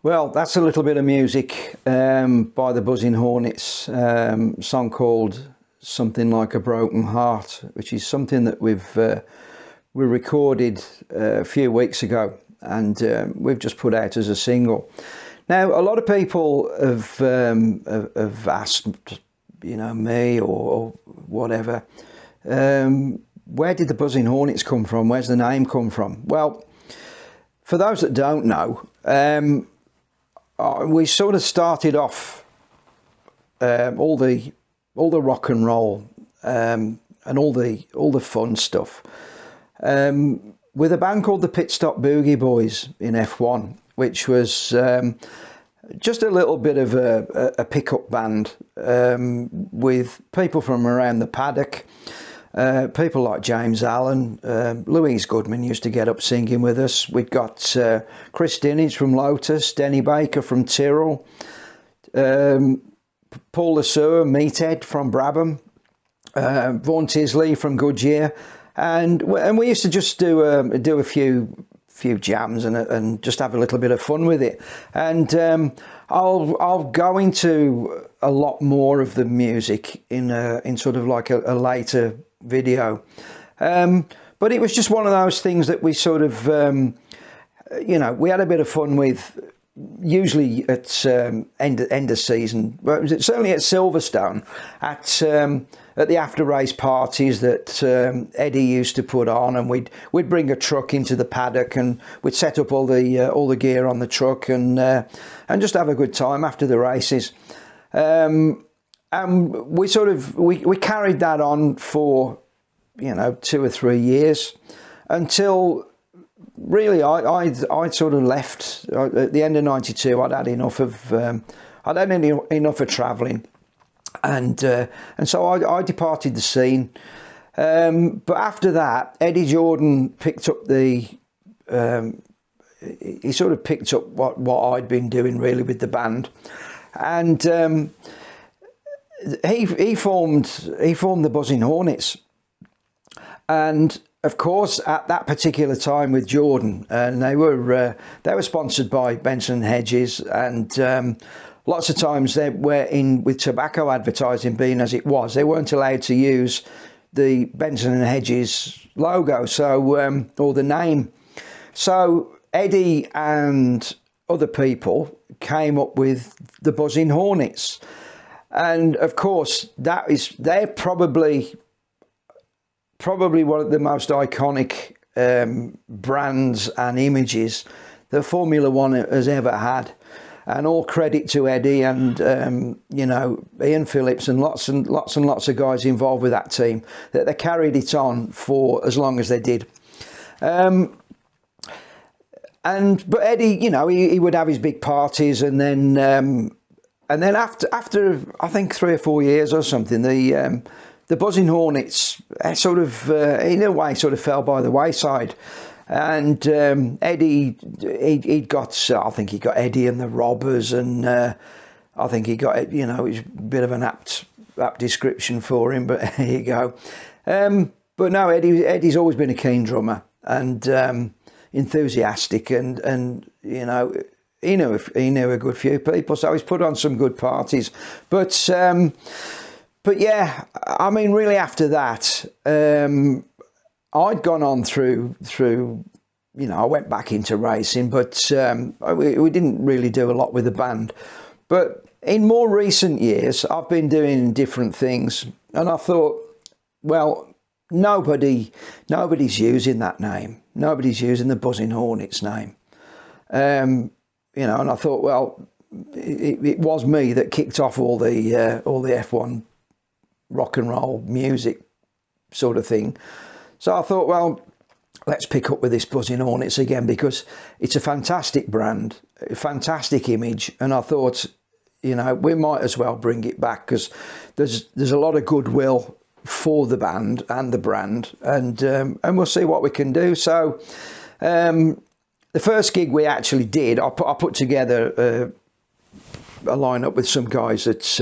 Well, that's a little bit of music by the Buzzin Hornets, song called Something Like a Broken Heart, which is something that we recorded a few weeks ago, and we've just put out as a single. Now, a lot of people have asked, you know, me or whatever, where did the Buzzin Hornets come from? Where's the name come from? Well, for those that don't know, we sort of started off all the rock and roll and all the fun stuff with a band called the Pitstop Boogie Boys in F1, which was just a little bit of a pickup band with people from around the paddock. People like James Allen, Louise Goodman used to get up singing with us. We've got Chris Dinage from Lotus, Denny Baker from Tyrrell, Paul Lasur, Meathead from Brabham, Vaughan Tisley from Goodyear, and we used to just do a few jams and just have a little bit of fun with it. And I'll go into a lot more of the music in sort of like a later video, but it was just one of those things that we sort of you know, we had a bit of fun with, usually at end of season, but certainly at Silverstone, at the after race parties that Eddie used to put on, and we'd bring a truck into the paddock and we'd set up all the gear on the truck and just have a good time after the races. And we sort of we carried that on for, you know, 2 or 3 years, until really I'd sort of left at the end of '92. I'd had enough of travelling, and so I departed the scene. But after that, Eddie Jordan picked up he sort of picked up what I'd been doing really with the band, and he formed the Buzzing Hornets. And of course, at that particular time with Jordan, and they were sponsored by Benson & Hedges, and lots of times they were in with tobacco advertising being as it was, they weren't allowed to use the Benson & Hedges logo, so or the name. So Eddie and other people came up with the Buzzing Hornets. And of course, they're probably one of the most iconic brands and images that Formula One has ever had. And all credit to Eddie and you know, Ian Phillips and lots of guys involved with that team, that they carried it on for as long as they did. But Eddie, you know, he would have his big parties, and then after I think 3 or 4 years or something, the Buzzing Hornets sort of in a way sort of fell by the wayside. And Eddie, he'd got, I think he got Eddie and the Robbers, and I think he got, you know, it's a bit of an apt description for him, but here you go. But no, Eddie's always been a keen drummer and enthusiastic, and you know, he knew a good few people, so he's put on some good parties. But yeah, I mean, really after that, I'd gone on through, you know, I went back into racing, but we didn't really do a lot with the band. But in more recent years, I've been doing different things, and I thought, well, nobody's using that name. Nobody's using the Buzzing Hornets name. You know, and I thought, well, it was me that kicked off all the F1 rock and roll music sort of thing. So I thought, well, let's pick up with this Buzzing Hornets again, because it's a fantastic brand, a fantastic image, and I thought, you know, we might as well bring it back, because there's a lot of goodwill for the band and the brand, and we'll see what we can do. So the first gig we actually did, I put together a lineup with some guys that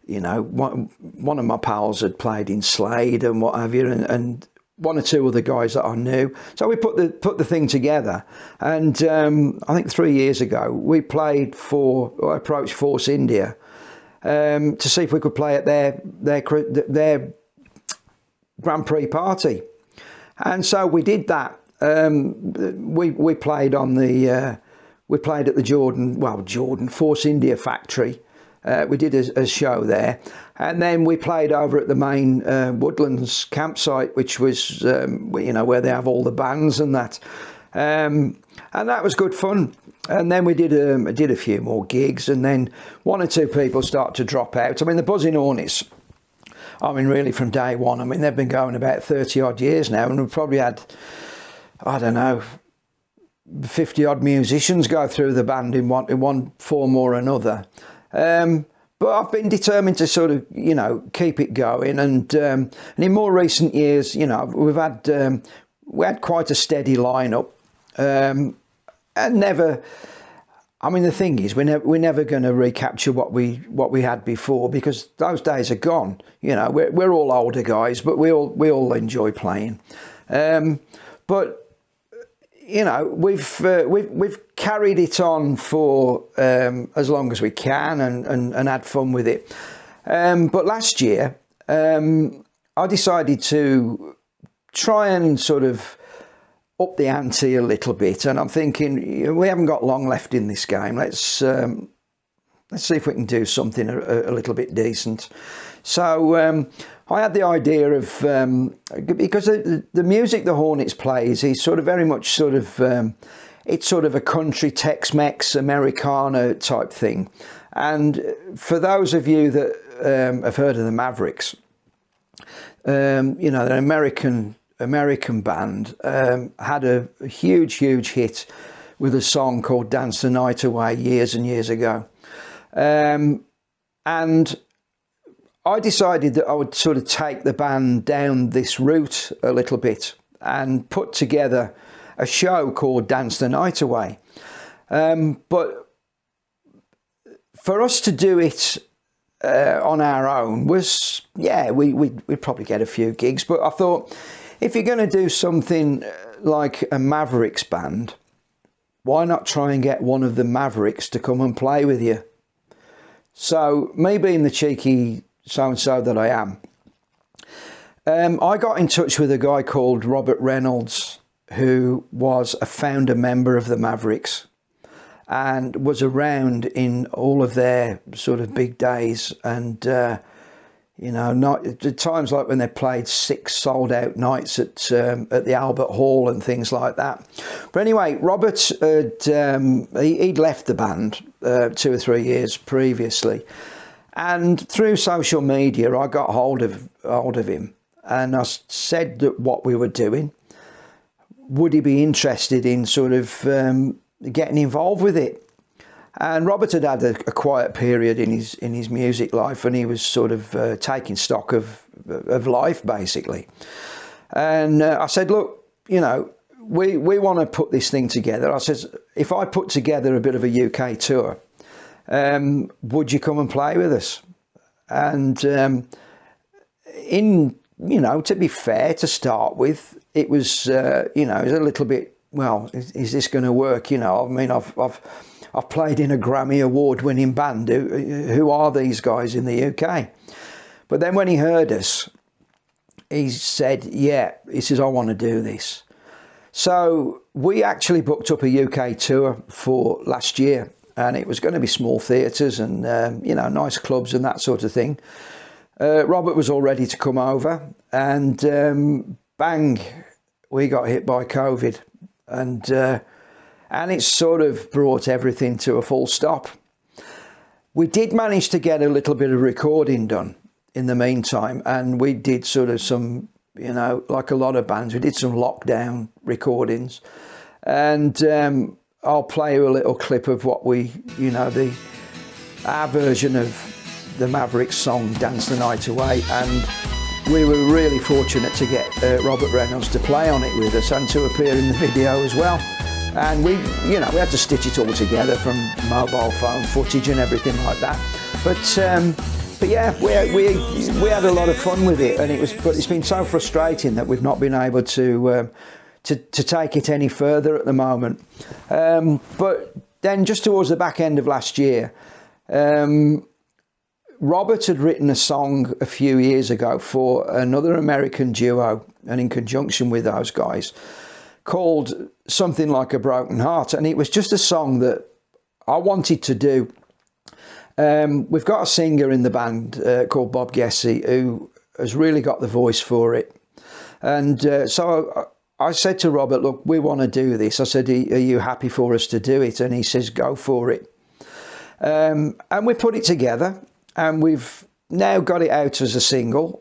you know, one of my pals had played in Slade and what have you, and one or two other guys that I knew. So we put the thing together, and I think 3 years ago we played I approached Force India to see if we could play at their Grand Prix party, and so we did that. We played on we played at the Jordan Force India factory. We did a show there, and then we played over at the main Woodlands campsite, which was where they have all the bands and that, and that was good fun. And then we did a few more gigs, and then one or two people start to drop out. I mean, the Buzzin Hornets, I mean, really from day one. I mean, they've been going about 30 odd years now, and we've probably had, I don't know, 50 odd musicians go through the band in one form or another. But I've been determined to sort of, keep it going. And in more recent years, we had quite a steady lineup. And never, I mean, the thing is, we're never going to recapture what we had before, because those days are gone. We're all older guys, but we all enjoy playing. But we've carried it on for as long as we can and had fun with it. But last year, I decided to try and sort of up the ante a little bit, and I'm thinking we haven't got long left in this game. Let's see if we can do something a little bit decent. So I had the idea of because the music the Hornets plays is sort of very much it's sort of a country Tex-Mex Americana type thing. And for those of you that have heard of the Mavericks, they're an American band, had a huge hit with a song called Dance the Night Away years and years ago. And I decided that I would sort of take the band down this route a little bit and put together a show called Dance the Night Away. But for us to do it on our own was, we'd probably get a few gigs. But I thought, if you're going to do something like a Mavericks band, why not try and get one of the Mavericks to come and play with you? So, me being the cheeky so-and-so that I am, I got in touch with a guy called Robert Reynolds, who was a founder member of the Mavericks and was around in all of their sort of big days, and not at times like when they played 6 sold-out nights at the Albert Hall and things like that. But anyway, Robert he'd left the band 2 or 3 years previously, and through social media I got hold of him, and I said that what we were doing, would he be interested in sort of getting involved with it? And Robert had had a quiet period in his music life, and he was sort of taking stock of life, basically. And I said, look, we want to put this thing together. I said, if I put together a bit of a UK tour, would you come and play with us? And to be fair, to start with, it was it was a little bit, well, is this going to work? I mean, I've played in a Grammy award-winning band. Who are these guys in the UK? But then when he heard us, he said, he says, I want to do this. So we actually booked up a UK tour for last year, and it was going to be small theatres and, nice clubs and that sort of thing. Robert was all ready to come over, and bang, we got hit by COVID. And it sort of brought everything to a full stop. We did manage to get a little bit of recording done in the meantime, and we did sort of some, like a lot of bands, we did some lockdown recordings. And I'll play you a little clip of what our version of the Mavericks song Dance the Night Away, and we were really fortunate to get Robert Reynolds to play on it with us and to appear in the video as well. And we had to stitch it all together from mobile phone footage and everything like that. But But yeah, we had a lot of fun with it, and but it's been so frustrating that we've not been able to take it any further at the moment. But then just towards the back end of last year, Robert had written a song a few years ago for another American duo, and in conjunction with those guys, called Something Like a Broken Heart. And it was just a song that I wanted to do. We've got a singer in the band called Bob Gessie, who has really got the voice for it. And so I said to Robert, look, we want to do this. I said, are you happy for us to do it? And he says, go for it. And we put it together, and we've now got it out as a single.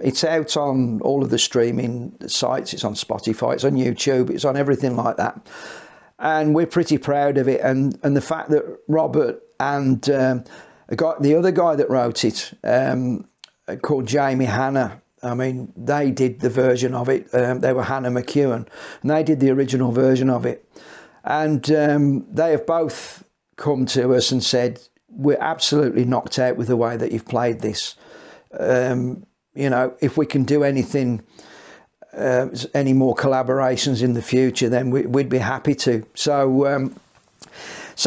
It's out on all of the streaming sites. It's on Spotify, it's on YouTube, it's on everything like that. And we're pretty proud of it. And the fact that Robert and the other guy that wrote it, called Jamie Hanna, I mean, they did the version of it. They were Hannah McEwen, and they did the original version of it. And they have both come to us and said, we're absolutely knocked out with the way that you've played this. You know, if we can do anything, any more collaborations in the future, then we'd be happy to. So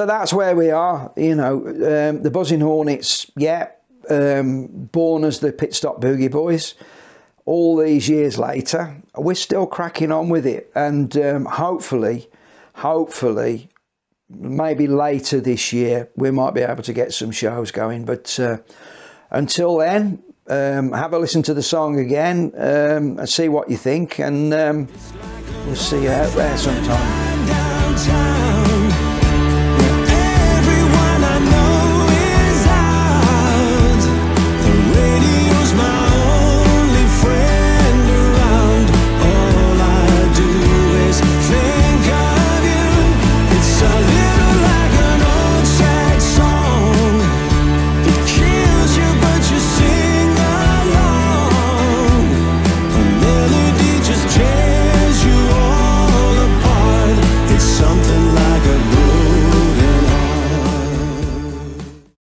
that's where we are. You know, the Buzzin Hornets, born as the Pitstop Boogie Boys. All these years later, we're still cracking on with it, and hopefully, maybe later this year we might be able to get some shows going. But until then, have a listen to the song again and see what you think, and we'll see you out there sometime.